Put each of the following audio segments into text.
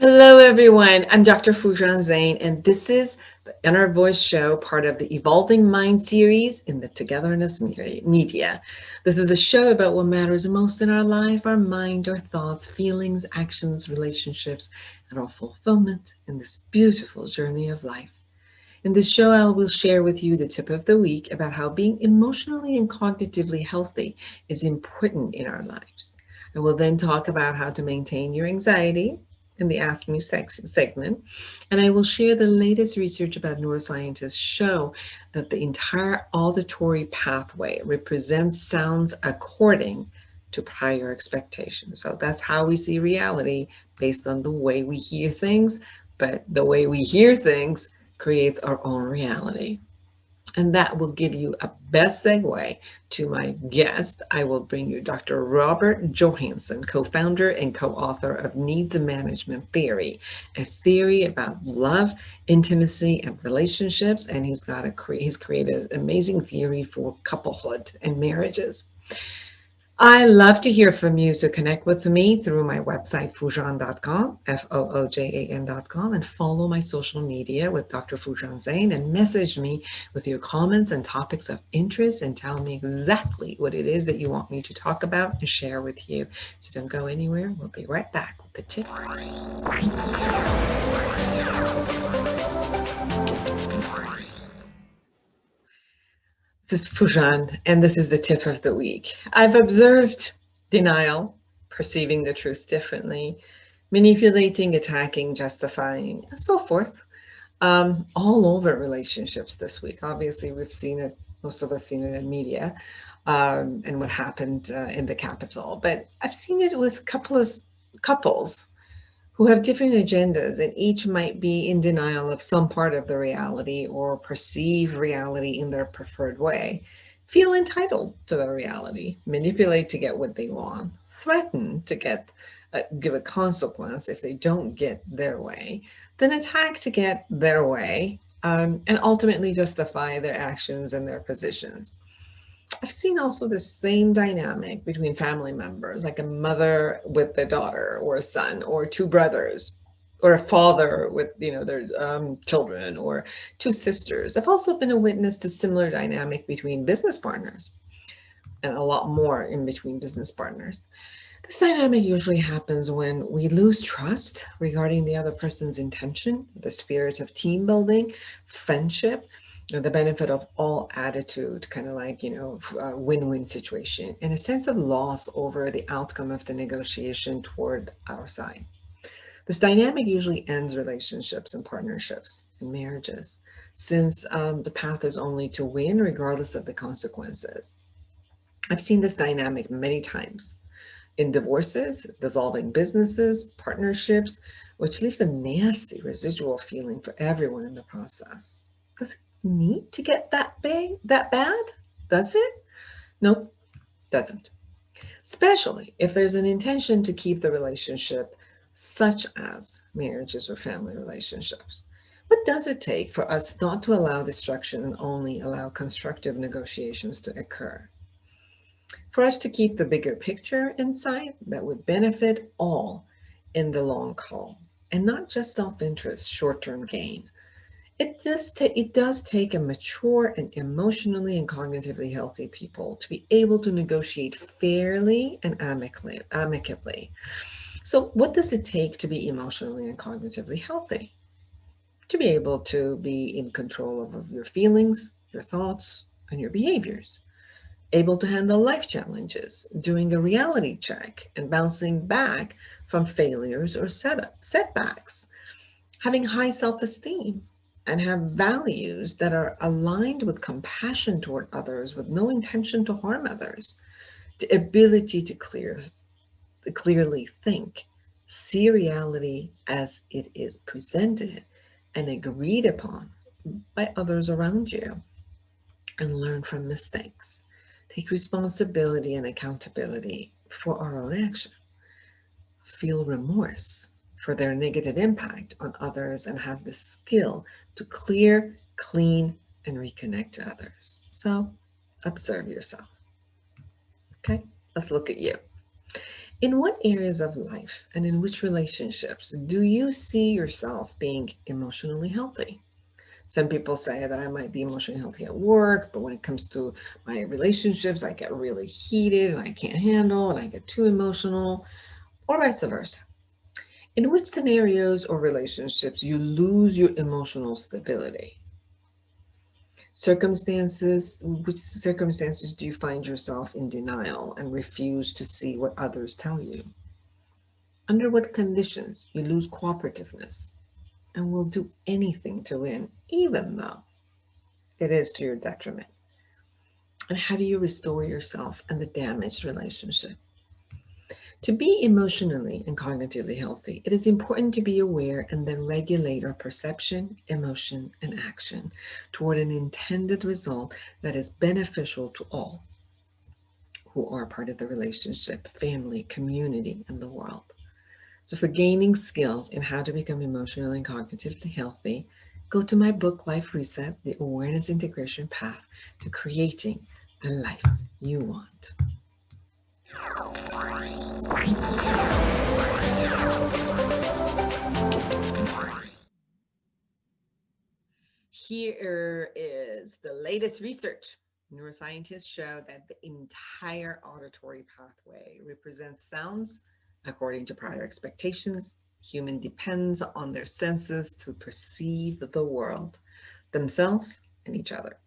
Hello, everyone. I'm Dr. Foojan Zeine, and this is the Inner Voice Show, part of the Evolving Mind series in the Togetherness media. This is a show about what matters most in our life, our mind, our thoughts, feelings, actions, relationships, and our fulfillment in this beautiful journey of life. In this show, I will share with you the tip of the week about how being emotionally and cognitively healthy is important in our lives. I will then talk about how to maintain your anxiety in the Ask Me segment, and I will share the latest research about neuroscientists show that the entire auditory pathway represents sounds according to prior expectations. So that's how we see reality based on the way we hear things, but the way we hear things creates our own reality. And that will give you a best segue to my guest. I will bring you Dr. Robert Johansen, co-founder and co-author of Needs Management Theory, a theory about love, intimacy, and relationships. And he's created an amazing theory for couplehood and marriages. I love to hear from you, so connect with me through my website, foojan.com, Foojan.com, and follow my social media with Dr. Foojan Zeine and message me with your comments and topics of interest and tell me exactly what it is that you want me to talk about and share with you. So don't go anywhere. We'll be right back with the tip. This is Foojan, and this is the tip of the week. I've observed denial, perceiving the truth differently, manipulating, attacking, justifying, and so forth, all over relationships this week. Obviously, we've seen it, most of us seen it in media, and what happened in the Capitol. But I've seen it with couples who have different agendas, and each might be in denial of some part of the reality or perceive reality in their preferred way, feel entitled to the reality, manipulate to get what they want, threaten to give a consequence if they don't get their way, then attack to get their way, and ultimately justify their actions and their positions. I've seen also the same dynamic between family members, like a mother with a daughter or a son, or two brothers, or a father with their children, or two sisters. I've also been a witness to similar dynamic between business partners, and a lot more in between business partners. This dynamic usually happens when we lose trust regarding the other person's intention, the spirit of team building, friendship, the benefit of all attitude, kind of like, win-win situation, and a sense of loss over the outcome of the negotiation toward our side. This dynamic usually ends relationships and partnerships and marriages, since the path is only to win regardless of the consequences. I've seen this dynamic many times in divorces, dissolving businesses, partnerships, which leaves a nasty residual feeling for everyone in the process. Does it need to get that bad? Does it? Nope, doesn't. Especially if there's an intention to keep the relationship, such as marriages or family relationships. What does it take for us not to allow destruction and only allow constructive negotiations to occur? For us to keep the bigger picture in sight that would benefit all in the long haul and not just self-interest, short-term gain. It does take a mature and emotionally and cognitively healthy people to be able to negotiate fairly and amicably. So what does it take to be emotionally and cognitively healthy? To be able to be in control of your feelings, your thoughts, and your behaviors, able to handle life challenges, doing a reality check and bouncing back from failures or setbacks, having high self-esteem, and have values that are aligned with compassion toward others with no intention to harm others, the ability to clearly think, see reality as it is presented and agreed upon by others around you, and learn from mistakes. Take responsibility and accountability for our own action. Feel remorse for their negative impact on others and have the skill to clear, clean, and reconnect to others. So observe yourself. Okay, let's look at you. In what areas of life and in which relationships do you see yourself being emotionally healthy? Some people say that I might be emotionally healthy at work, but when it comes to my relationships, I get really heated and I can't handle and I get too emotional, or vice versa. In which scenarios or relationships you lose your emotional stability? Which circumstances do you find yourself in denial and refuse to see what others tell you? Under what conditions you lose cooperativeness and will do anything to win, even though it is to your detriment? And how do you restore yourself and the damaged relationship? To be emotionally and cognitively healthy, it is important to be aware and then regulate our perception, emotion, and action toward an intended result that is beneficial to all who are part of the relationship, family, community, and the world. So, for gaining skills in how to become emotionally and cognitively healthy, go to my book, Life Reset: The Awareness Integration Path to Creating the Life You Want. Here is the latest research. Neuroscientists show that the entire auditory pathway represents sounds according to prior expectations. Human depends on their senses to perceive the world, themselves, and each other.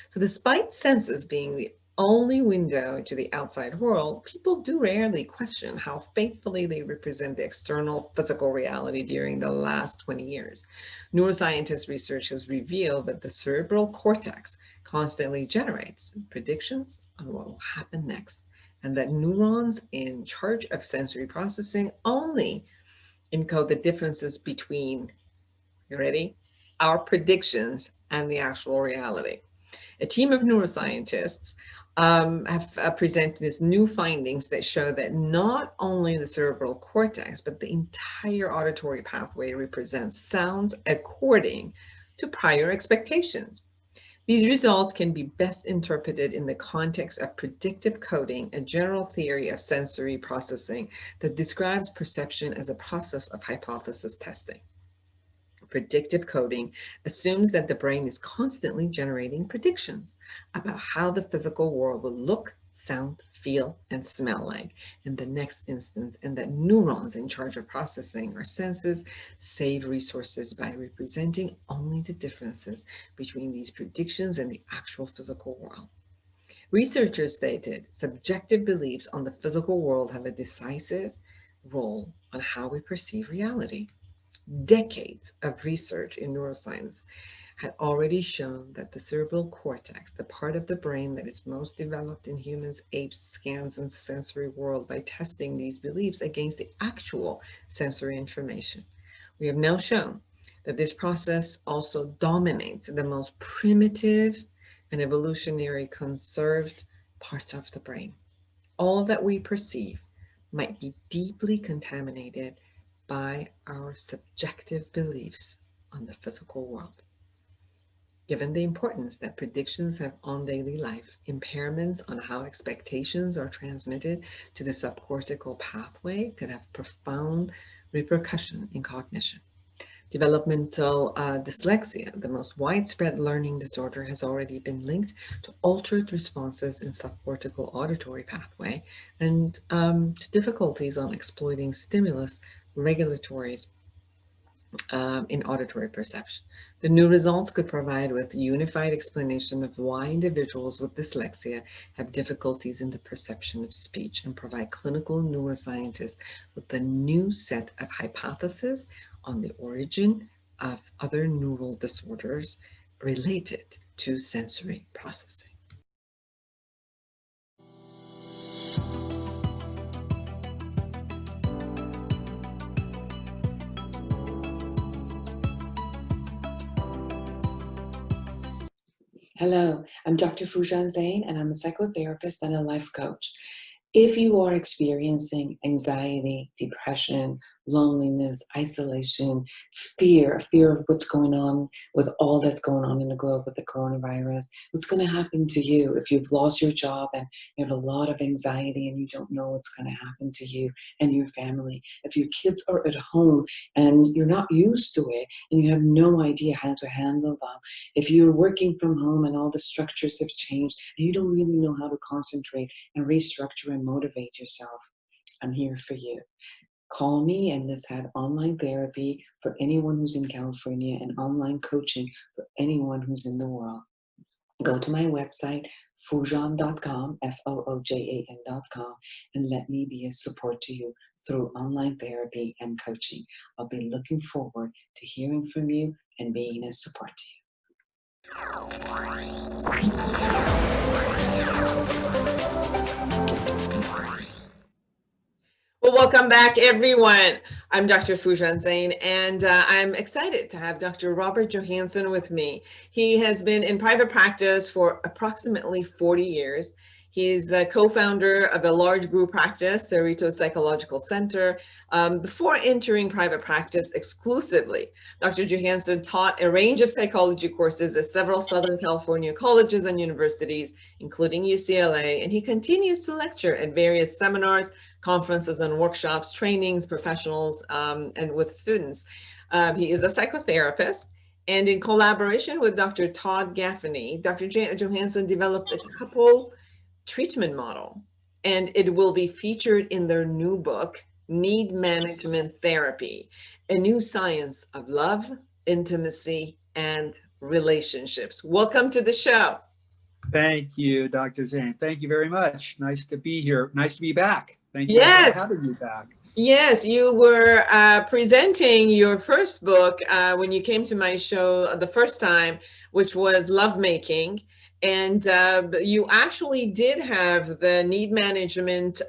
So despite senses being the only window to the outside world, people do rarely question how faithfully they represent the external physical reality during the last 20 years. Neuroscientist research has revealed that the cerebral cortex constantly generates predictions on what will happen next, and that neurons in charge of sensory processing only encode the differences between, you ready, our predictions and the actual reality. A team of neuroscientists have presented these new findings that show that not only the cerebral cortex, but the entire auditory pathway represents sounds according to prior expectations. These results can be best interpreted in the context of predictive coding, a general theory of sensory processing that describes perception as a process of hypothesis testing. Predictive coding assumes that the brain is constantly generating predictions about how the physical world will look, sound, feel, and smell like in the next instant, and that neurons in charge of processing our senses save resources by representing only the differences between these predictions and the actual physical world. Researchers stated subjective beliefs on the physical world have a decisive role on how we perceive reality. Decades of research in neuroscience had already shown that the cerebral cortex, the part of the brain that is most developed in humans, apes, scans, and sensory world by testing these beliefs against the actual sensory information. We have now shown that this process also dominates the most primitive and evolutionary conserved parts of the brain. All that we perceive might be deeply contaminated by our subjective beliefs on the physical world. Given the importance that predictions have on daily life, impairments on how expectations are transmitted to the subcortical pathway could have profound repercussion in cognition. Developmental dyslexia, the most widespread learning disorder, has already been linked to altered responses in subcortical auditory pathway and to difficulties on exploiting stimulus regulatories in auditory perception. The new results could provide with unified explanation of why individuals with dyslexia have difficulties in the perception of speech and provide clinical neuroscientists with a new set of hypotheses on the origin of other neural disorders related to sensory processing. Hello, I'm Dr. Foojan Zeine, and I'm a psychotherapist and a life coach. If you are experiencing anxiety, depression, loneliness, isolation, fear of what's going on with all that's going on in the globe with the coronavirus. What's going to happen to you if you've lost your job and you have a lot of anxiety and you don't know what's going to happen to you and your family. If your kids are at home and you're not used to it and you have no idea how to handle them. If you're working from home and all the structures have changed and you don't really know how to concentrate and restructure and motivate yourself, I'm here for you. Call me and let's have online therapy for anyone who's in California and online coaching for anyone who's in the world. Go to my website, foojan.com, Foojan.com, and let me be a support to you through online therapy and coaching. I'll be looking forward to hearing from you and being a support to you. Well, welcome back, everyone. I'm Dr. Foojan Zeine, and I'm excited to have Dr. Robert Johansen with me. He has been in private practice for approximately 40 years. He's the co-founder of a large group practice, Cerritos Psychological Center. Before entering private practice exclusively, Dr. Johansen taught a range of psychology courses at several Southern California colleges and universities, including UCLA, and he continues to lecture at various seminars, conferences and workshops, trainings, professionals, and with students. He is a psychotherapist, and in collaboration with Dr. Todd Gaffney, Dr. Johansen developed a couple treatment model, and it will be featured in their new book, Need Management Therapy, a new science of love, intimacy, and relationships. Welcome to the show. Thank you, Dr. Zeine. Thank you very much. Nice to be here. Nice to be back. Thank you Yes. for having me back. Yes, you were presenting your first book when you came to my show the first time, which was Lovemaking. And you actually did have the need management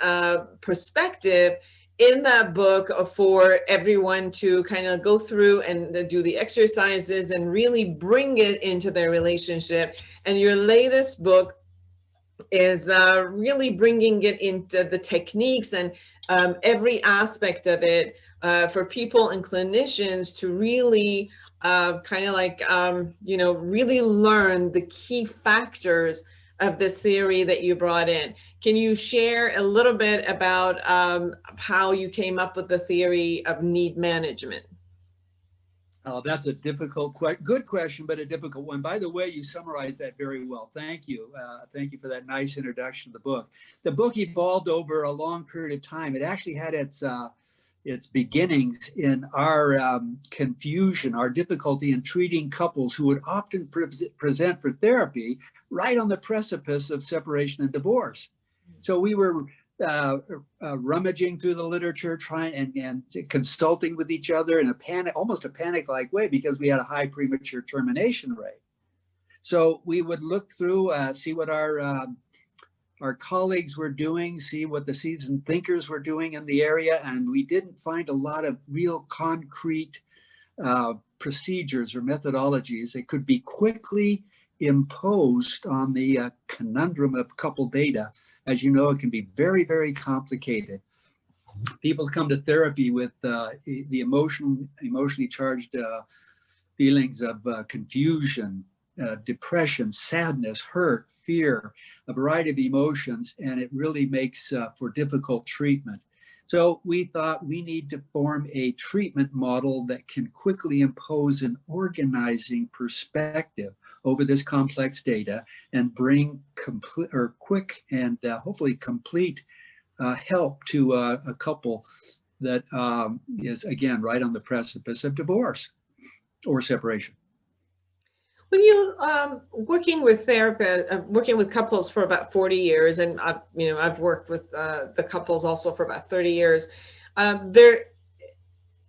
perspective in that book for everyone to kind of go through and do the exercises and really bring it into their relationship. And your latest book is really bringing it into the techniques and every aspect of it for people and clinicians to really kind of like, really learn the key factors of this theory that you brought in. Can you share a little bit about how you came up with the theory of need management? Oh, that's a difficult, good question, but a difficult one. By the way, you summarized that very well. Thank you. Thank you for that nice introduction to the book. The book evolved over a long period of time. It actually had its beginnings in our confusion, our difficulty in treating couples who would often present for therapy right on the precipice of separation and divorce. So we were rummaging through the literature, trying and consulting with each other in a panic, almost a panic-like way, because we had a high premature termination rate. So we would look through, see what our colleagues were doing, see what the seasoned thinkers were doing in the area, and we didn't find a lot of real concrete procedures or methodologies that could be quickly imposed on the conundrum of couple data. As you know, it can be very, very complicated. People come to therapy with the emotionally charged feelings of confusion, depression, sadness, hurt, fear, a variety of emotions, and it really makes for difficult treatment. So we thought we need to form a treatment model that can quickly impose an organizing perspective over this complex data and bring quick and hopefully complete help to a couple that is, again, right on the precipice of divorce or separation. When you working with therapists, working with couples for about 40 years, and I've worked with the couples also for about 30 years, there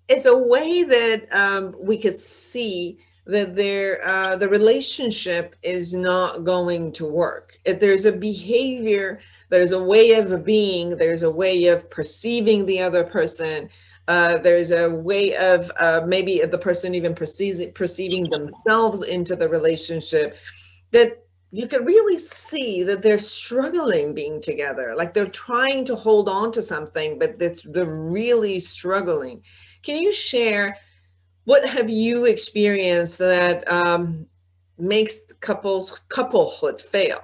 is a way that we could see that the relationship is not going to work. If there's a behavior, there's a way of being, there's a way of perceiving the other person. There's a way of maybe the person even perceiving themselves into the relationship that you can really see that they're struggling being together. Like they're trying to hold on to something, but they're really struggling. Can you share, what have you experienced that makes couplehood fail?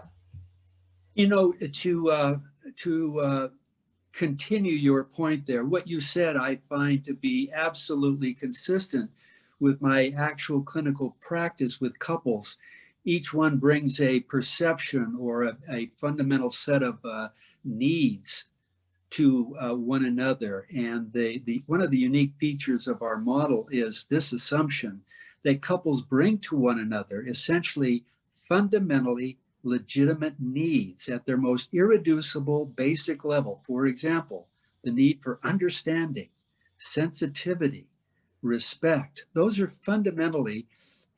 You know, to continue your point there, what you said I find to be absolutely consistent with my actual clinical practice with couples. Each one brings a perception or a fundamental set of needs to one another. And one of the unique features of our model is this assumption that couples bring to one another essentially fundamentally legitimate needs at their most irreducible basic level. For example, the need for understanding, sensitivity, respect. Those are fundamentally,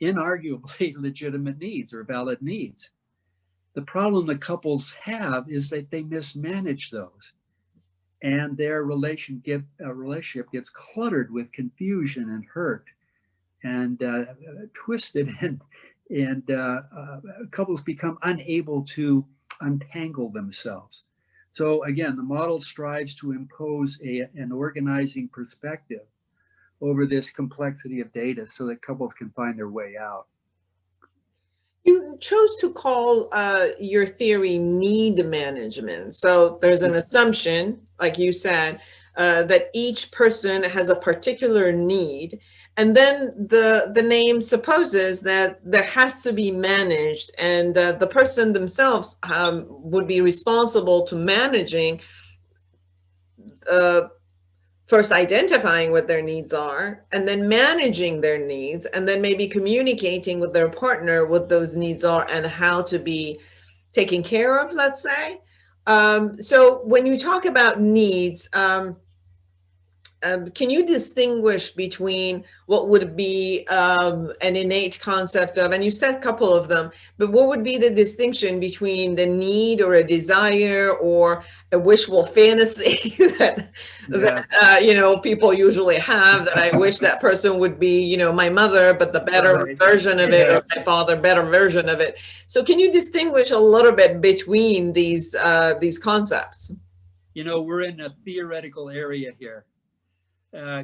inarguably legitimate needs or valid needs. The problem that couples have is that they mismanage those, and their relationship gets cluttered with confusion and hurt and twisted, and couples become unable to untangle themselves. So again, the model strives to impose an organizing perspective over this complexity of data so that couples can find their way out. You chose to call your theory need management. So there's an assumption, like you said, that each person has a particular need. And then the name supposes that there has to be managed, and the person themselves would be responsible to managing, first identifying what their needs are, and then managing their needs, and then maybe communicating with their partner what those needs are and how to be taken care of, let's say. So when you talk about needs, can you distinguish between what would be an innate concept of, and you said a couple of them, but what would be the distinction between the need or a desire or a wishful fantasy that people usually have, that I wish that person would be, my mother, but the better version of it, or my father, better version of it. So can you distinguish a little bit between these concepts? We're in a theoretical area here.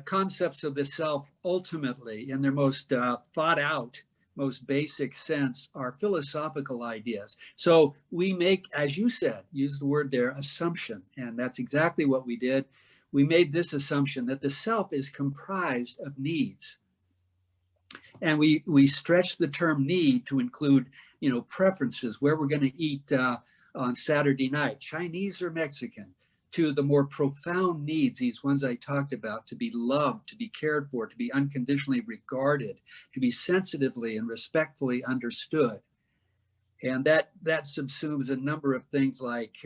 Concepts of the self ultimately, in their most thought out, most basic sense, are philosophical ideas. So we make, as you said, use the word there, assumption. And that's exactly what we did. We made this assumption that the self is comprised of needs. And we stretched the term need to include, preferences, where we're going to eat on Saturday night, Chinese or Mexican, to the more profound needs, these ones I talked about, to be loved, to be cared for, to be unconditionally regarded, to be sensitively and respectfully understood. And that subsumes a number of things like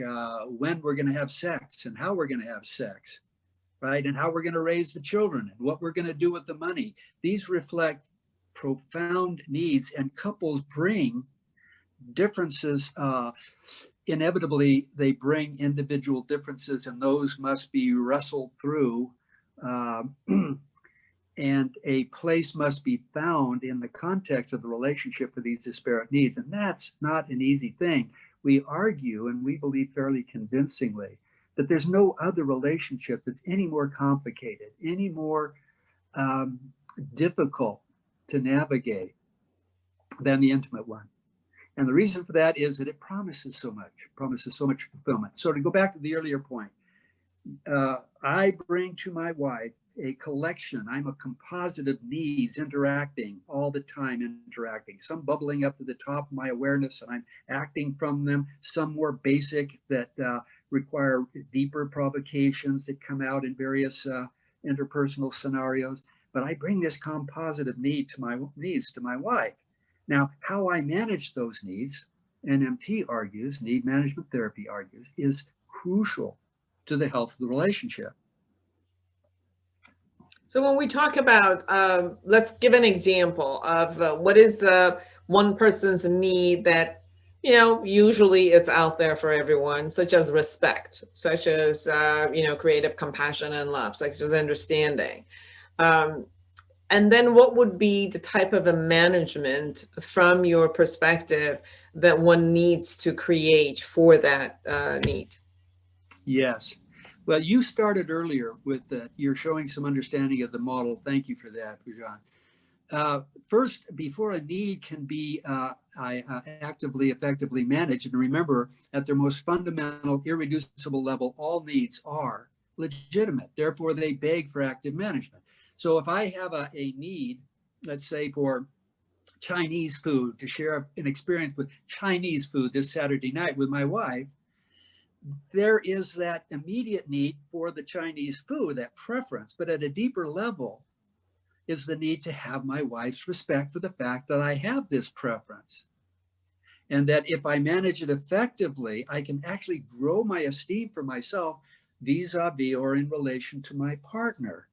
when we're going to have sex and how we're going to have sex, right? And how we're going to raise the children and what we're going to do with the money. These reflect profound needs, and couples bring differences. Inevitably, they bring individual differences, and those must be wrestled through, and a place must be found in the context of the relationship for these disparate needs. And that's not an easy thing. We argue, and we believe fairly convincingly, that there's no other relationship that's any more complicated, any more difficult to navigate than the intimate one. And the reason for that is that it promises so much fulfillment. So to go back to the earlier point, I bring to my wife a collection. I'm a composite of needs interacting all the time, some bubbling up to the top of my awareness and I'm acting from them, some more basic that require deeper provocations that come out in various interpersonal scenarios. But I bring this composite of needs to my wife. Now, how I manage those needs, NMT argues, need management therapy argues, is crucial to the health of the relationship. So when we talk about, let's give an example of what is one person's need that, usually it's out there for everyone, such as respect, such as, creative compassion and love, such as understanding. And then what would be the type of a management from your perspective that one needs to create for that need. Yes. Well, you started earlier with you're showing some understanding of the model. Thank you for that, Foojan. First, before a need can be actively, effectively managed, and remember, at their most fundamental, irreducible level, all needs are legitimate. Therefore, they beg for active management. So if I have a need, let's say for Chinese food, to share an experience with Chinese food this Saturday night with my wife, there is that immediate need for the Chinese food, that preference. But at a deeper level is the need to have my wife's respect for the fact that I have this preference. And that if I manage it effectively, I can actually grow my esteem for myself vis-a-vis or in relation to my partner.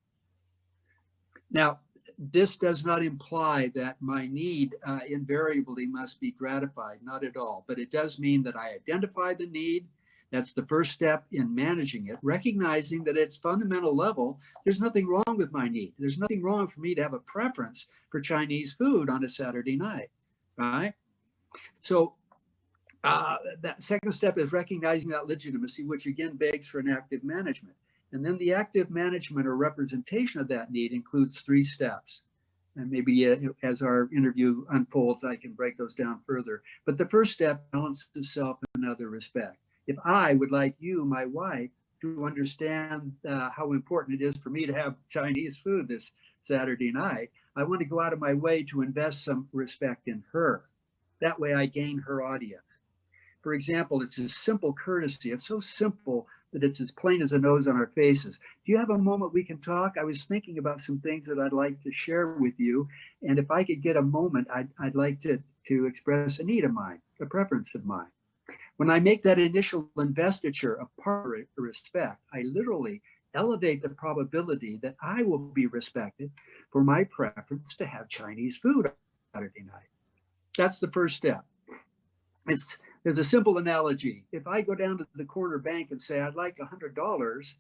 Now, this does not imply that my need invariably must be gratified, not at all. But it does mean that I identify the need. That's the first step in managing it, recognizing that at its fundamental level, there's nothing wrong with my need. There's nothing wrong for me to have a preference for Chinese food on a Saturday night, right? So that second step is recognizing that legitimacy, which again begs for an active management. And then the active management or representation of that need includes 3 steps. And maybe as our interview unfolds, I can break those down further. But the first step, balance of self and other respect. If I would like you, my wife, to understand how important it is for me to have Chinese food this Saturday night, I want to go out of my way to invest some respect in her. That way I gain her audience. For example, it's a simple courtesy. It's so simple that it's as plain as a nose on our faces. Do you have a moment we can talk? I was thinking about some things that I'd like to share with you. And if I could get a moment, I'd like to express a need of mine, a preference of mine. When I make that initial investiture of partner respect, I literally elevate the probability that I will be respected for my preference to have Chinese food on Saturday night. That's the first step. There's a simple analogy. If I go down to the corner bank and say, I'd like $100,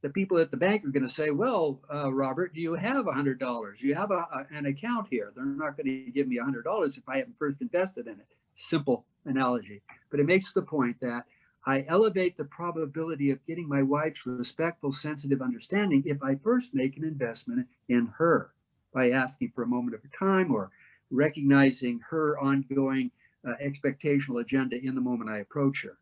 the people at the bank are going to say, well, Robert, do you have $100? Do you have an account here? They're not going to give me $100 if I haven't first invested in it. Simple analogy. But it makes the point that I elevate the probability of getting my wife's respectful, sensitive understanding if I first make an investment in her by asking for a moment of her time or recognizing her ongoing expectational agenda in the moment I approach her.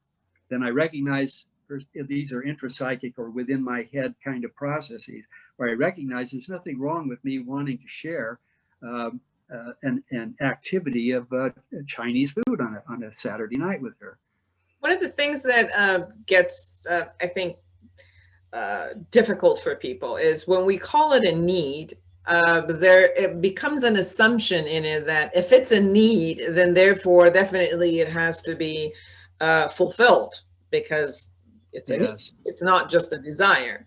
Then I recognize these are intrapsychic or within my head kind of processes, where I recognize there's nothing wrong with me wanting to share an activity of Chinese food on a Saturday night with her. One of the things that gets, I think, difficult for people is when we call it a need, it becomes an assumption in it that if it's a need, then therefore definitely it has to be fulfilled because it's a need. It's not just a desire.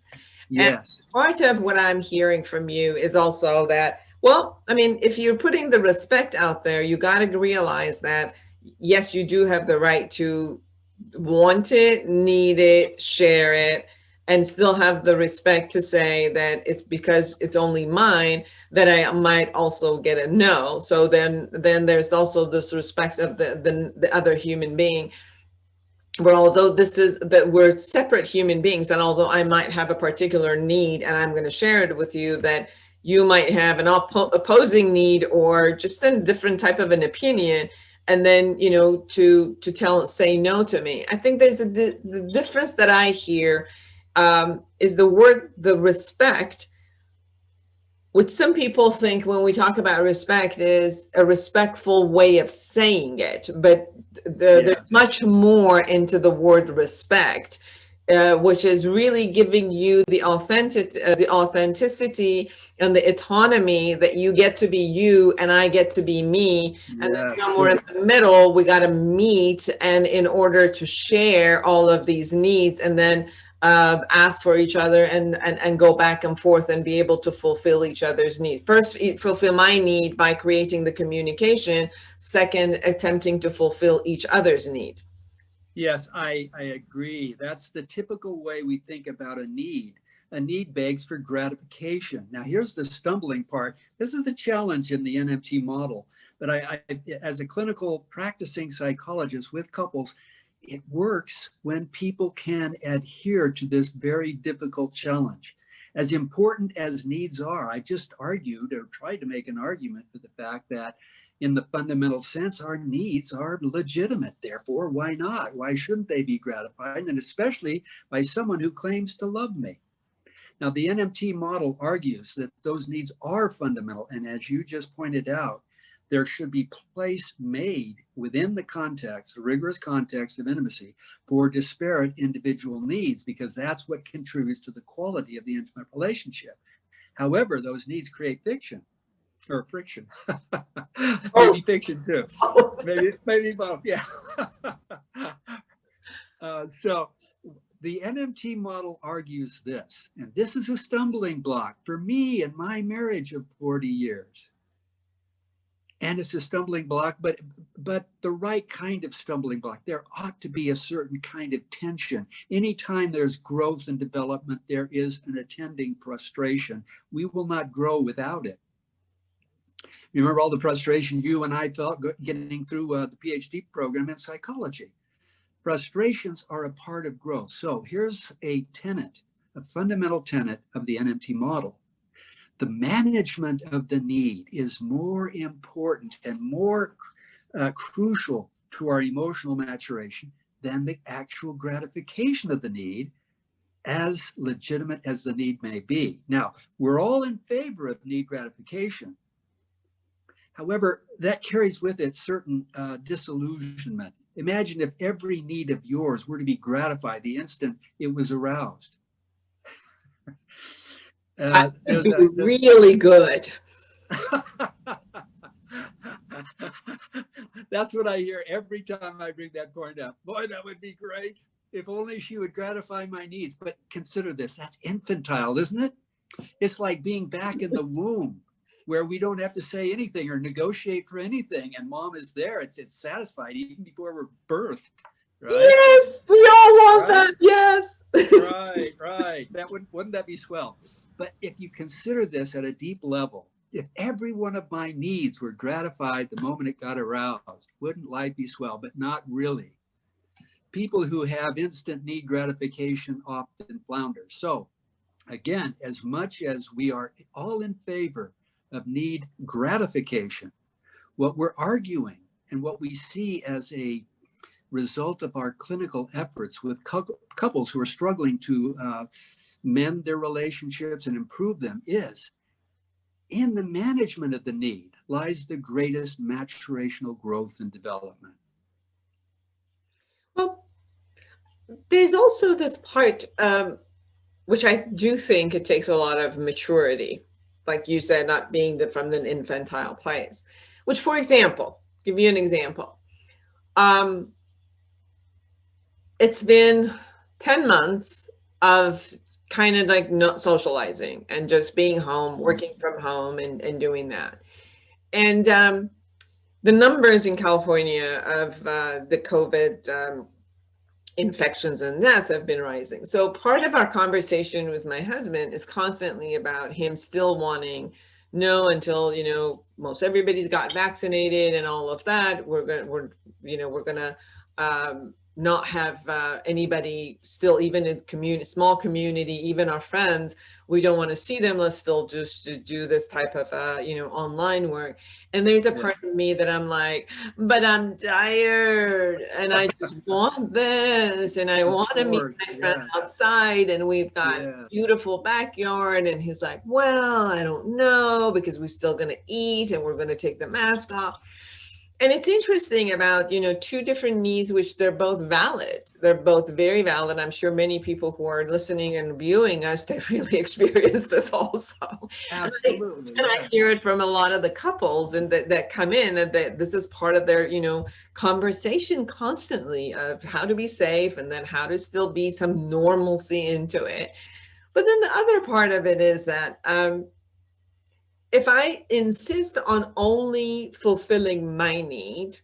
Yes. And part of what I'm hearing from you is also that, well, I mean, if you're putting the respect out there, you got to realize that, yes, you do have the right to want it, need it, share it, and still have the respect to say that it's because it's only mine that I might also get a no. So then there's also this respect of the other human being. But although we're separate human beings, and although I might have a particular need and I'm going to share it with you, that you might have an opposing need or just a different type of an opinion, and then, you know, to say no to me. I think there's the difference that I hear is the respect, which some people think when we talk about respect is a respectful way of saying it, but there's much more into the word respect, which is really giving you the authenticity and the autonomy that you get to be you and I get to be me. And then somewhere in the middle, we got to meet, and in order to share all of these needs and then ask for each other and go back and forth and be able to fulfill each other's needs. First, fulfill my need by creating the communication. Second, attempting to fulfill each other's need. Yes, I agree. That's the typical way we think about a need. A need begs for gratification. Now, here's the stumbling part. This is the challenge in the NMT model. But as a clinical practicing psychologist with couples, it works when people can adhere to this very difficult challenge. As important as needs are, I just argued or tried to make an argument for the fact that in the fundamental sense, our needs are legitimate. Therefore, why not? Why shouldn't they be gratified? And especially by someone who claims to love me. Now, the NMT model argues that those needs are fundamental. And as you just pointed out, there should be place made within the context, the rigorous context of intimacy, for disparate individual needs, because that's what contributes to the quality of the intimate relationship. However, those needs create fiction or friction. Maybe fiction too. Maybe both. Yeah. So the NMT model argues this, and this is a stumbling block for me in my marriage of 40 years. And it's a stumbling block, but the right kind of stumbling block. There ought to be a certain kind of tension. Anytime there's growth and development, there is an attending frustration. We will not grow without it. Remember all the frustration you and I felt getting through the PhD program in psychology. Frustrations are a part of growth. So here's a tenet, a fundamental tenet of the NMT model. The management of the need is more important and more crucial to our emotional maturation than the actual gratification of the need, as legitimate as the need may be. Now, we're all in favor of need gratification. However, that carries with it certain disillusionment. Imagine if every need of yours were to be gratified the instant it was aroused. That'd be really good. That's what I hear every time I bring that point up. Boy, that would be great. If only she would gratify my needs. But consider this, that's infantile, isn't it? It's like being back in the womb where we don't have to say anything or negotiate for anything. And mom is there. It's satisfied even before we're birthed. Right? Yes, we all want that. Yes. Right. Wouldn't that be swell? But if you consider this at a deep level, if every one of my needs were gratified the moment it got aroused, wouldn't life be swell? But not really. People who have instant need gratification often flounder. So again, as much as we are all in favor of need gratification, what we're arguing and what we see as a result of our clinical efforts with couples who are struggling to mend their relationships and improve them is, in the management of the need lies the greatest maturational growth and development. Well, there's also this part, which I do think it takes a lot of maturity, like you said, not being from the infantile place, which, for example, give you an example. It's been 10 months of kind of like not socializing and just being home, working from home and doing that. And the numbers in California of the COVID infections and death have been rising. So part of our conversation with my husband is constantly about him still wanting, no, until, you know, most everybody's got vaccinated and all of that, we're gonna not have anybody still, even in small community, even our friends, we don't want to see them. Let's still just do this type of online work. And there's a part of me that I'm like, but I'm tired and I just want this and I want to meet my friend outside and we've got a beautiful backyard. And he's like, well, I don't know, because we're still going to eat and we're going to take the mask off. And it's interesting about, two different needs, which they're both valid. They're both very valid. I'm sure many people who are listening and viewing us, they really experience this also. Absolutely. And I hear it from a lot of the couples and that come in, and that this is part of their, conversation constantly of how to be safe and then how to still be some normalcy into it. But then the other part of it is that, if I insist on only fulfilling my need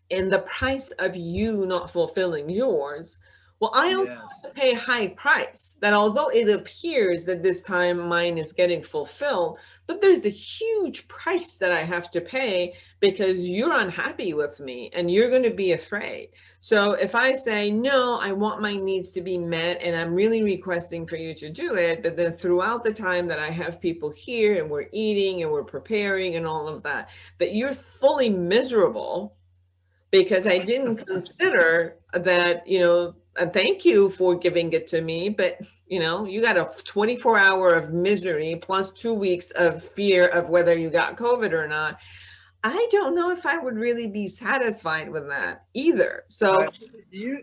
in the price of you not fulfilling yours, well, I also have to pay a high price, that although it appears that this time mine is getting fulfilled, but there's a huge price that I have to pay because you're unhappy with me and you're going to be afraid. So if I say, no, I want my needs to be met and I'm really requesting for you to do it, but then throughout the time that I have people here and we're eating and we're preparing and all of that, that you're fully miserable because I didn't consider that, thank you for giving it to me, but you got a 24-hour of misery plus 2 weeks of fear of whether you got COVID or not. I don't know if I would really be satisfied with that either. So, you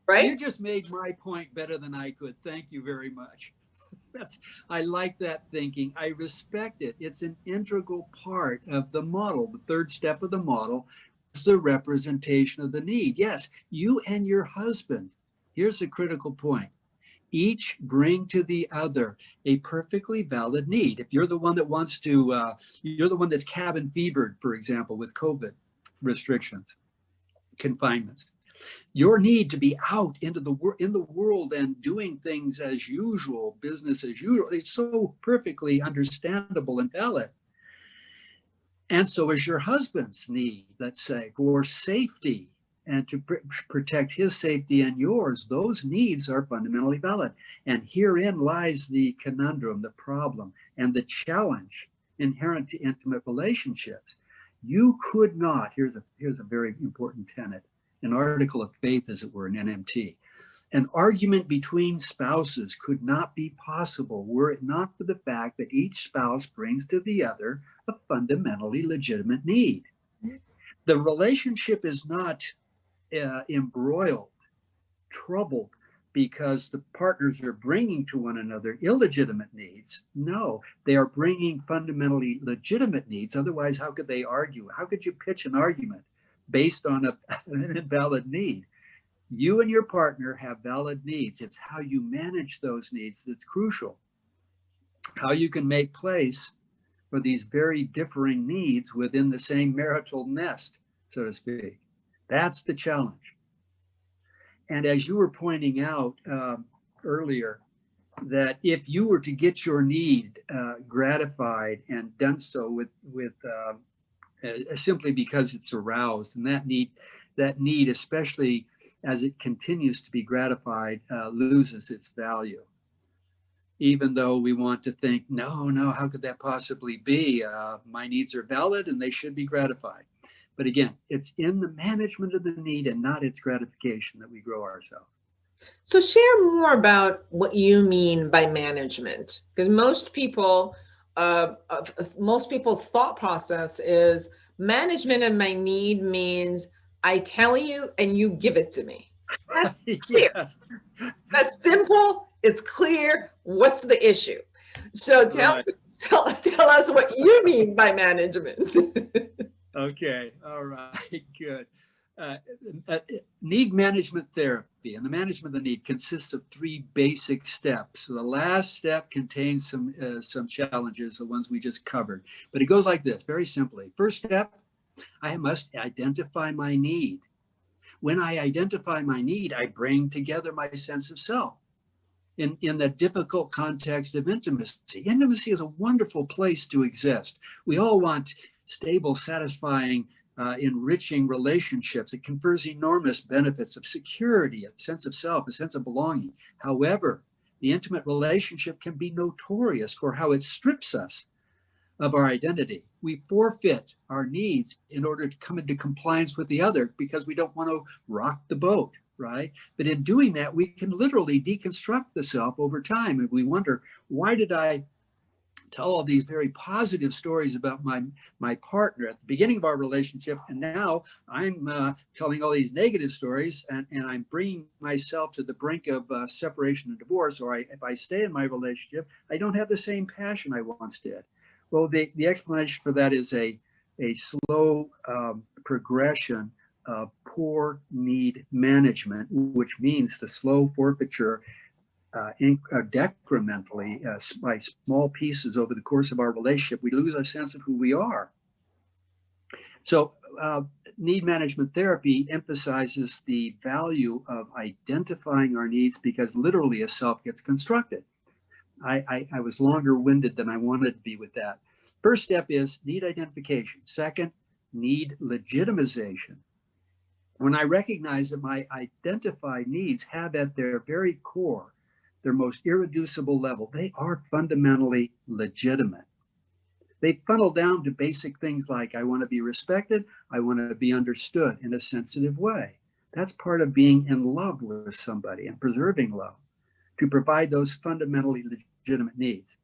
right? just made my point better than I could. Thank you very much. I like that thinking. I respect it. It's an integral part of the model. The third step of the model is the representation of the need. Yes, you and your husband, here's a critical point, each bring to the other a perfectly valid need. If you're the one that wants to, you're the one that's cabin fevered, for example, with COVID restrictions, confinements. Your need to be out in the world and doing things as usual, business as usual, it's so perfectly understandable and valid. And so is your husband's need, let's say, for safety and to protect his safety and yours. Those needs are fundamentally valid. And herein lies the conundrum, the problem, and the challenge inherent to intimate relationships. You could not, here's a very important tenet, an article of faith, as it were, in NMT. An argument between spouses could not be possible were it not for the fact that each spouse brings to the other a fundamentally legitimate need. The relationship is not embroiled, troubled, because the partners are bringing to one another illegitimate needs. No, they are bringing fundamentally legitimate needs. Otherwise, how could they argue? How could you pitch an argument based on an invalid need? You and your partner have valid needs. It's how you manage those needs that's crucial. How you can make place for these very differing needs within the same marital nest, so to speak. That's the challenge. And as you were pointing out earlier, that if you were to get your need gratified and done so with simply because it's aroused, and that need, especially as it continues to be gratified, loses its value. Even though we want to think, no, how could that possibly be? My needs are valid and they should be gratified. But again, it's in the management of the need and not its gratification that we grow ourselves. So share more about what you mean by management, because most people's thought process is management of my need means I tell you and you give it to me. That's clear. Yes. That's simple. It's clear. What's the issue? So tell us what you mean by management. Okay. All right. Good. Need management therapy and the management of the need consists of 3 basic steps. So the last step contains some challenges, the ones we just covered, but it goes like this, very simply. First step, I must identify my need. When I identify my need, I bring together my sense of self. In the difficult context of intimacy. Intimacy is a wonderful place to exist. We all want stable, satisfying, enriching relationships. It confers enormous benefits of security, a sense of self, a sense of belonging. However, the intimate relationship can be notorious for how it strips us of our identity. We forfeit our needs in order to come into compliance with the other because we don't want to rock the boat, right? But in doing that, we can literally deconstruct the self over time. And we wonder, why did I tell all these very positive stories about my partner at the beginning of our relationship, and now I'm telling all these negative stories, and I'm bringing myself to the brink of separation and divorce, or if I stay in my relationship, I don't have the same passion I once did. Well, the explanation for that is a slow progression of poor need management, which means the slow forfeiture decrementally by small pieces over the course of our relationship. We lose our sense of who we are. So need management therapy emphasizes the value of identifying our needs because literally a self gets constructed. I was longer-winded than I wanted to be with that. First step is need identification. Second, need legitimization. When I recognize that my identified needs have at their very core, their most irreducible level, they are fundamentally legitimate. They funnel down to basic things like, I want to be respected, I want to be understood in a sensitive way. That's part of being in love with somebody and preserving love, to provide those fundamentally legitimate needs.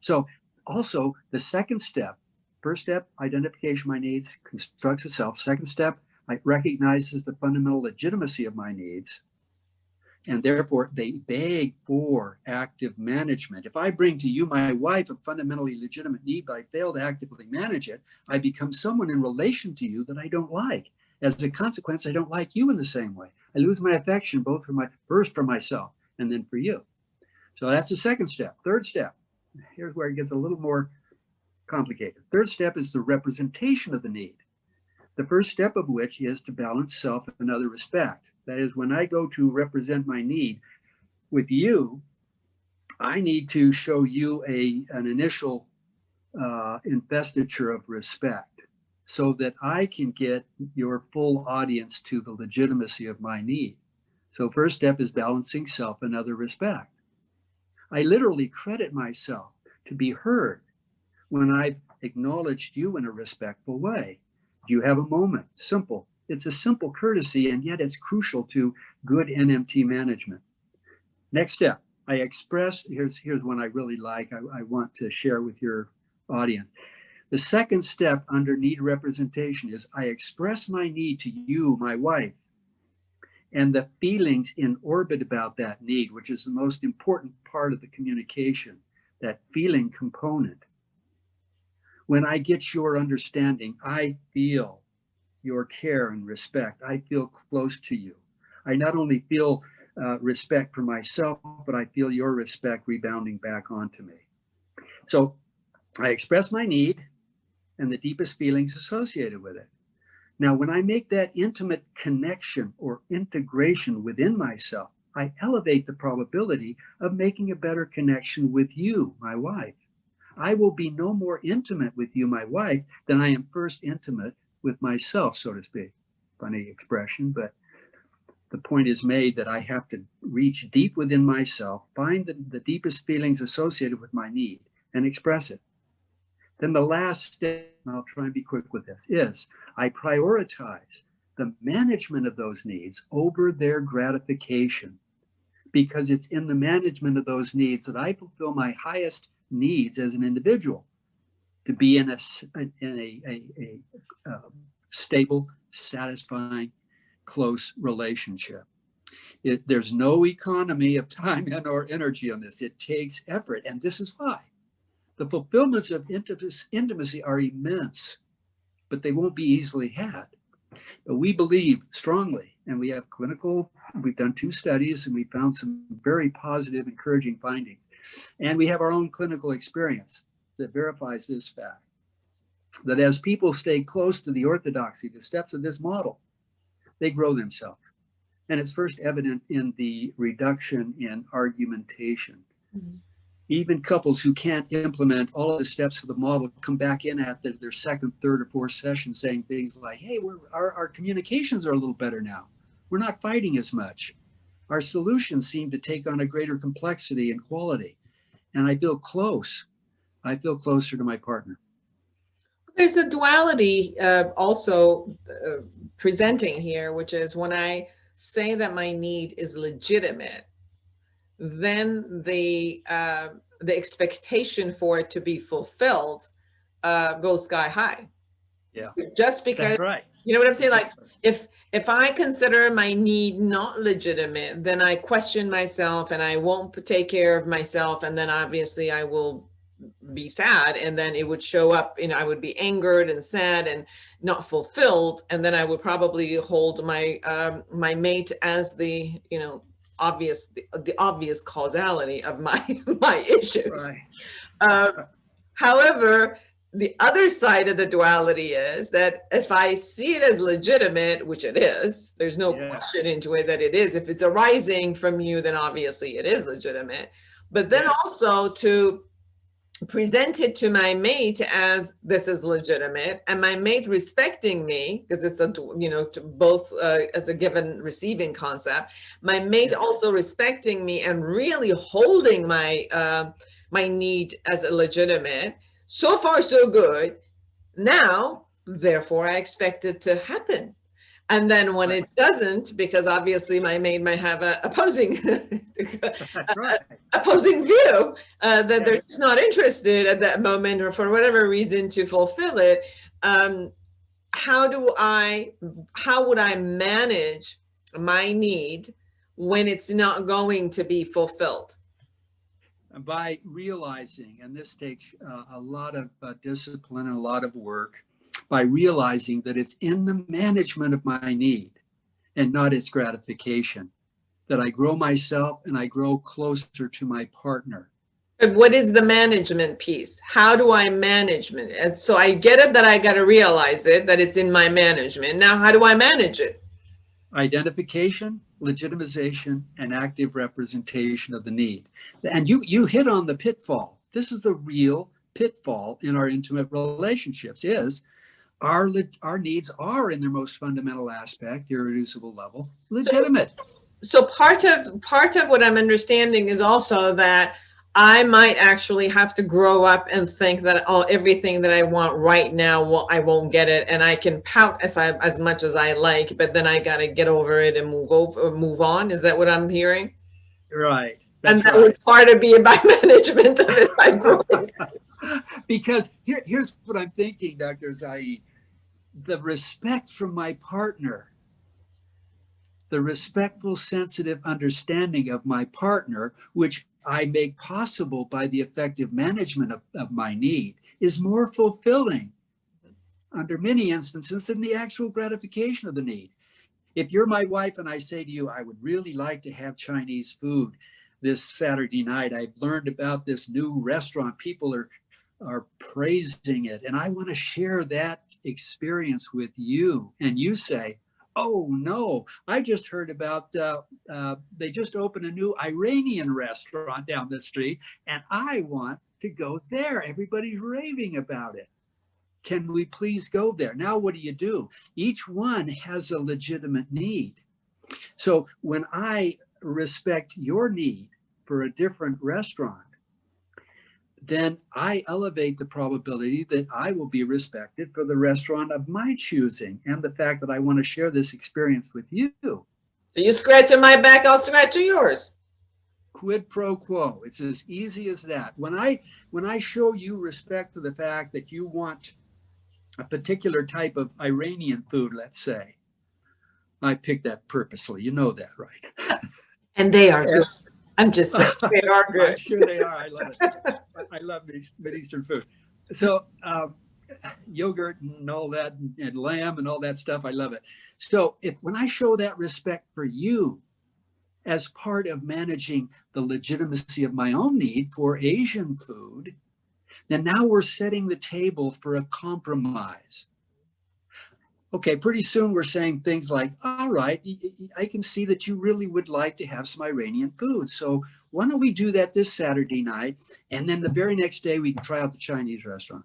So also the second step, first step, identification of my needs, constructs itself. Second step, I recognizes the fundamental legitimacy of my needs, and therefore they beg for active management. If I bring to you, my wife, a fundamentally legitimate need, but I fail to actively manage it, I become someone in relation to you that I don't like. As a consequence, I don't like you in the same way. I lose my affection, both first for myself and then for you. So that's the second step. Third step, here's where it gets a little more complicated. Third step is the representation of the need. The first step of which is to balance self and other respect. That is, when I go to represent my need with you, I need to show you an initial investiture of respect so that I can get your full audience to the legitimacy of my need. So first step is balancing self and other respect. I literally credit myself to be heard when I've acknowledged you in a respectful way. Do you have a moment? Simple. It's a simple courtesy, and yet it's crucial to good NMT management. Next step, I express, here's one I really like, I want to share with your audience. The second step under need representation is I express my need to you, my wife, and the feelings in orbit about that need, which is the most important part of the communication, that feeling component. When I get your understanding, I feel your care and respect. I feel close to you. I not only feel respect for myself, but I feel your respect rebounding back onto me. So I express my need and the deepest feelings associated with it. Now, when I make that intimate connection or integration within myself, I elevate the probability of making a better connection with you, my wife. I will be no more intimate with you, my wife, than I am first intimate with myself, so to speak. Funny expression, but the point is made that I have to reach deep within myself, find the deepest feelings associated with my need, and express it. Then the last step, and I'll try and be quick with this, is I prioritize the management of those needs over their gratification, because it's in the management of those needs that I fulfill my highest needs as an individual, to be in a stable, satisfying, close relationship. There's no economy of time and or energy on this. It takes effort, and this is why. The fulfillments of intimacy are immense, but they won't be easily had. But we believe strongly, and we have we've done 2 studies, and we found some very positive, encouraging findings. And we have our own clinical experience that verifies this fact, that as people stay close to the orthodoxy, the steps of this model, they grow themselves. And it's first evident in the reduction in argumentation. Mm-hmm. Even couples who can't implement all of the steps of the model come back in at their second, third, or fourth session saying things like, hey, our communications are a little better now. We're not fighting as much. Our solutions seem to take on a greater complexity and quality. And I feel close. I feel closer to my partner. There's a duality also presenting here, which is when I say that my need is legitimate, then the expectation for it to be fulfilled goes sky high. Yeah. Just because, that's right. You know what I'm saying? Like if I consider my need not legitimate, then I question myself and I won't take care of myself. And then obviously I will be sad, and then it would show up, I would be angered and sad and not fulfilled. And then I would probably hold my my mate as the, the obvious causality of my issues. Right. However, the other side of the duality is that if I see it as legitimate, which it is, there's no question into it that it is. If it's arising from you, then obviously it is legitimate. but then Yes. also to present it to my mate as this is legitimate, and my mate respecting me, because it's a, you know, to both as a given receiving concept, my mate Yeah. also respecting me and really holding my my need as a legitimate. So far so good. Now therefore I expect it to happen. And then when Right. it doesn't, because obviously my mate might have a opposing That's right. opposing view, that Yeah. they're just not interested at that moment or for whatever reason to fulfill it. Um, how would I manage my need when it's not going to be fulfilled? By realizing, and this takes a lot of discipline and a lot of work, by realizing that it's in the management of my need and not its gratification, that I grow myself and I grow closer to my partner. But what is the management piece? How do I manage it? And so I get it that I got to realize it, that it's in my management. Now, how do I manage it? Identification, legitimization, and active representation of the need. And you hit on the pitfall. This is the real pitfall in our intimate relationships, is our needs are in their most fundamental aspect, irreducible level, legitimate. So part of what I'm understanding is also that I might actually have to grow up and think that everything that I want right now, well, I won't get it, and I can pout as much as I like, but then I got to get over it and move on. Is that what I'm hearing? Right. And That's that right. would part of be by management of it by growing. Because here's what I'm thinking, Dr. Zeine. The respect from my partner, the respectful, sensitive understanding of my partner, which I make possible by the effective management of my need, is more fulfilling under many instances than the actual gratification of the need. If you're my wife and I say to you, I would really like to have Chinese food this Saturday night. I've learned about this new restaurant. People are praising it, and I want to share that experience with you. And you say, oh no, I just heard about, they just opened a new Iranian restaurant down the street, and I want to go there. Everybody's raving about it. Can we please go there? Now, what do? Each one has a legitimate need. So when I respect your need for a different restaurant, then I elevate the probability that I will be respected for the restaurant of my choosing, and the fact that I want to share this experience with you. So you scratching my back, I'll scratch yours. Quid pro quo. It's as easy as that. When I show you respect for the fact that you want a particular type of Iranian food, let's say, I picked that purposely. You know that, right? And they are good. I'm just saying, they are good. I'm sure they are. I love it. I love Mideastern food. So yogurt and all that, and lamb and all that stuff, I love it. So when I show that respect for you as part of managing the legitimacy of my own need for Asian food, then now we're setting the table for a compromise. Okay, pretty soon we're saying things like, all right, I can see that you really would like to have some Iranian food. So why don't we do that this Saturday night? And then the very next day we can try out the Chinese restaurant.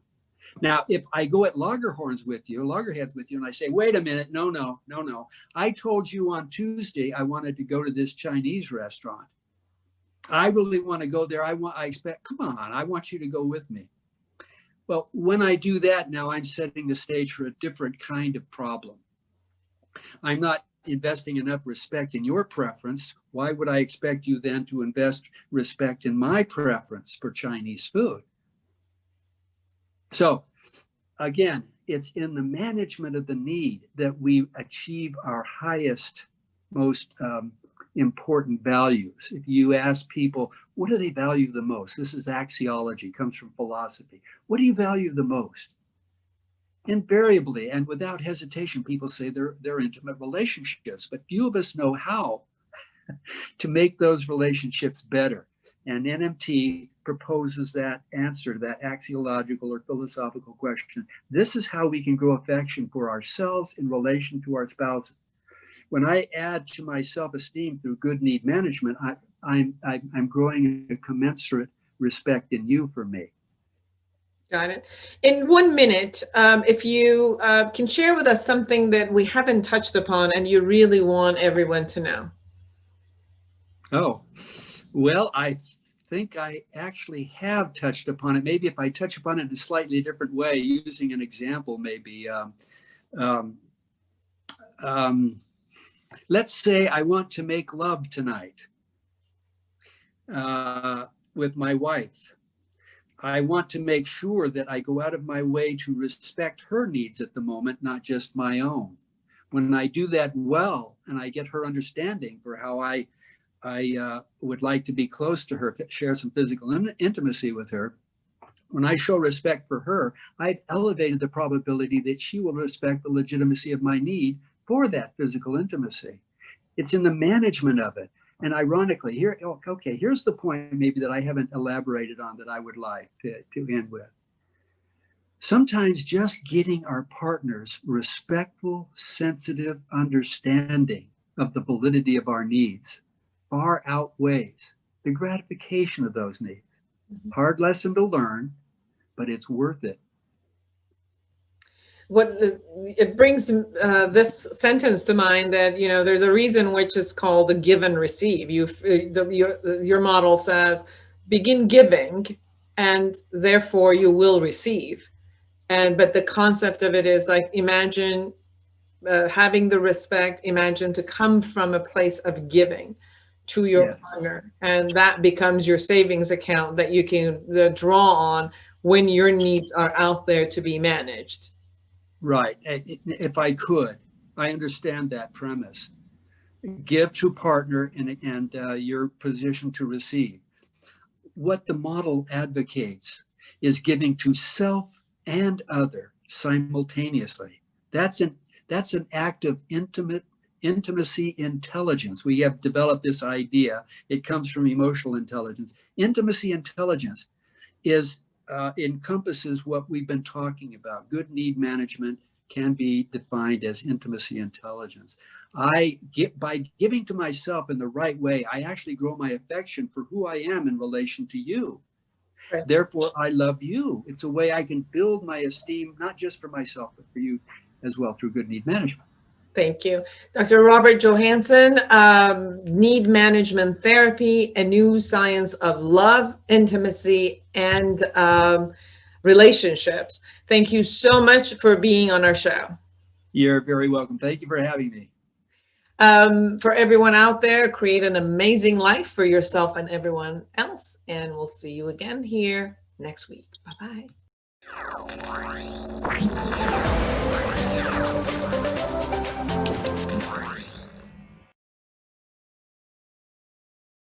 Now, if I go at loggerheads with you, and I say, wait a minute, no. I told you on Tuesday I wanted to go to this Chinese restaurant. I really want to go there. Come on, I want you to go with me. Well, when I do that, now I'm setting the stage for a different kind of problem. I'm not investing enough respect in your preference. Why would I expect you then to invest respect in my preference for Chinese food? So again, it's in the management of the need that we achieve our highest, most important values. If you ask people, what do they value the most? This is axiology, comes from philosophy. What do you value the most? Invariably and without hesitation, people say they're intimate relationships, but few of us know how to make those relationships better. And NMT proposes that answer, that axiological or philosophical question. This is how we can grow affection for ourselves in relation to our spouses. when I add to my self-esteem through good need management, I'm growing a commensurate respect in you for me. Got it. In 1 minute, if you can share with us something that we haven't touched upon and you really want everyone to know. Oh, well, I think I actually have touched upon it. Maybe if I touch upon it in a slightly different way, using an example, maybe. Let's say I want to make love tonight with my wife. I want to make sure that I go out of my way to respect her needs at the moment, not just my own. When I do that well, and I get her understanding for how I would like to be close to her, share some physical intimacy with her, when I show respect for her, I've elevated the probability that she will respect the legitimacy of my need for that physical intimacy. It's in the management of it. And ironically, here's the point maybe that I haven't elaborated on that I would like to end with. Sometimes just getting our partner's respectful, sensitive understanding of the validity of our needs far outweighs the gratification of those needs. Hard lesson to learn, but it's worth it. It brings this sentence to mind that, you know, there's a reason which is called the give and receive. Your model says, begin giving, and therefore you will receive. But the concept of it is like, imagine having the respect, imagine to come from a place of giving to your partner, and that becomes your savings account that you can draw on when your needs are out there to be managed. Right. If I could, I understand that premise. Give to partner and your position to receive. What the model advocates is giving to self and other simultaneously. That's an act of intimacy intelligence. We have developed this idea. It comes from emotional intelligence. Intimacy intelligence encompasses what we've been talking about. Good need management can be defined as intimacy intelligence. By giving to myself in the right way, I actually grow my affection for who I am in relation to you. Right. Therefore, I love you. It's a way I can build my esteem, not just for myself, but for you as well through good need management. Thank you. Dr. Robert Johansen, Need Management Therapy, a new science of love, intimacy, and relationships. Thank you so much for being on our show. You're very welcome. Thank you for having me. For everyone out there, create an amazing life for yourself and everyone else. And we'll see you again here next week. Bye-bye.